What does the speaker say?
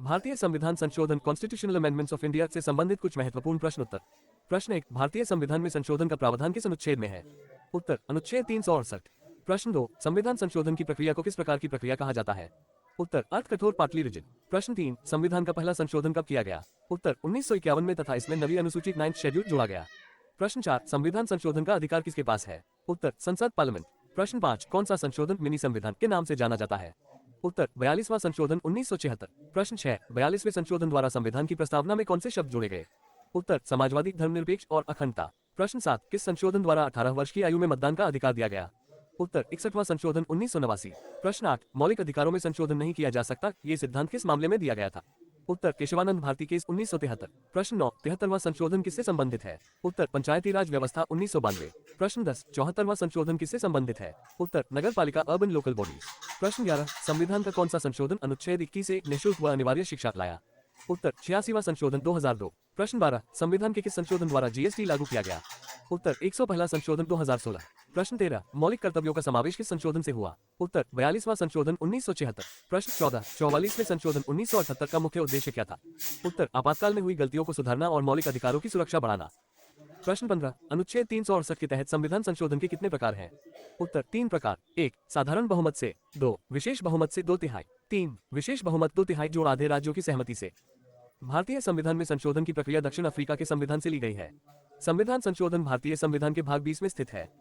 भारतीय संविधान संशोधन कॉन्स्टिट्यूशनल अमेंडमेंट्स ऑफ इंडिया से संबंधित कुछ महत्वपूर्ण प्रश्न उत्तर। प्रश्न 1, भारतीय संविधान में संशोधन का प्रावधान किस अनुच्छेद में है? उत्तर, अनुच्छेद 368। प्रश्न 2, संविधान संशोधन की प्रक्रिया को किस प्रकार की प्रक्रिया कहा जाता है? उत्तर, अर्थ कठोर पार्टली रिजिड। प्रश्न 3, संविधान का पहला संशोधन कब किया गया? उत्तर, 1951 में तथा इसमें नवी अनुसूची 9th शेड्यूल जोड़ा गया। प्रश्न 4, संविधान संशोधन का अधिकार किसके पास है? उत्तर, संसद पार्लियामेंट। प्रश्न 5, कौन सा संशोधन मिनी संविधान के नाम से जाना जाता है? उत्तर, 42वां संशोधन 1976। प्रश्न 6, 42वें संशोधन द्वारा संविधान की प्रस्तावना में कौन से शब्द जोड़े गए? उत्तर, समाजवादी, धर्मनिरपेक्ष और अखंडता। प्रश्न 7, किस संशोधन द्वारा 18 वर्ष की आयु में मतदान का अधिकार दिया गया? उत्तर, 61वां संशोधन 1989। प्रश्न 8, मौलिक अधिकारों में संशोधन नहीं किया जा सकता, ये सिद्धांत किस मामले में दिया गया था? उत्तर, केशवानंद भारती केस 1973। प्रश्न 9, 73वां संशोधन किससे संबंधित है? उत्तर, पंचायती राज व्यवस्था 1992। प्रश्न 10, 74वां संशोधन किससे संबंधित है? उत्तर, नगर पालिका अर्बन लोकल बॉडीज। प्रश्न 11, संविधान का कौन सा संशोधन अनुच्छेद 21 से निःशुल्क व अनिवार्य शिक्षा लाया? उत्तर, 86वां संशोधन 2002। प्रश्न 12, संविधान के किस संशोधन द्वारा जीएसटी लागू किया गया? उत्तर, 101 संशोधन 2016। प्रश्न 13, मौलिक कर्तव्यों का समावेश किस संशोधन से हुआ? उत्तर, 42वां संशोधन 1976। प्रश्न 14, 44वें संशोधन 1978 का मुख्य उद्देश्य क्या था? उत्तर, आपातकाल में हुई गलतियों को सुधारना और मौलिक अधिकारों की सुरक्षा बढ़ाना। प्रश्न 15, अनुच्छेद 368 के तहत संविधान संशोधन के कितने प्रकार हैं? उत्तर, 3 प्रकार। 1, साधारण बहुमत से। 2, विशेष बहुमत से 2/3। 3, विशेष बहुमत 2/3 जो आधे राज्यों की सहमति से। भारतीय संविधान में संशोधन की प्रक्रिया दक्षिण अफ्रीका के संविधान से ली गई है। संविधान संशोधन भारतीय संविधान के भाग 20 में स्थित है।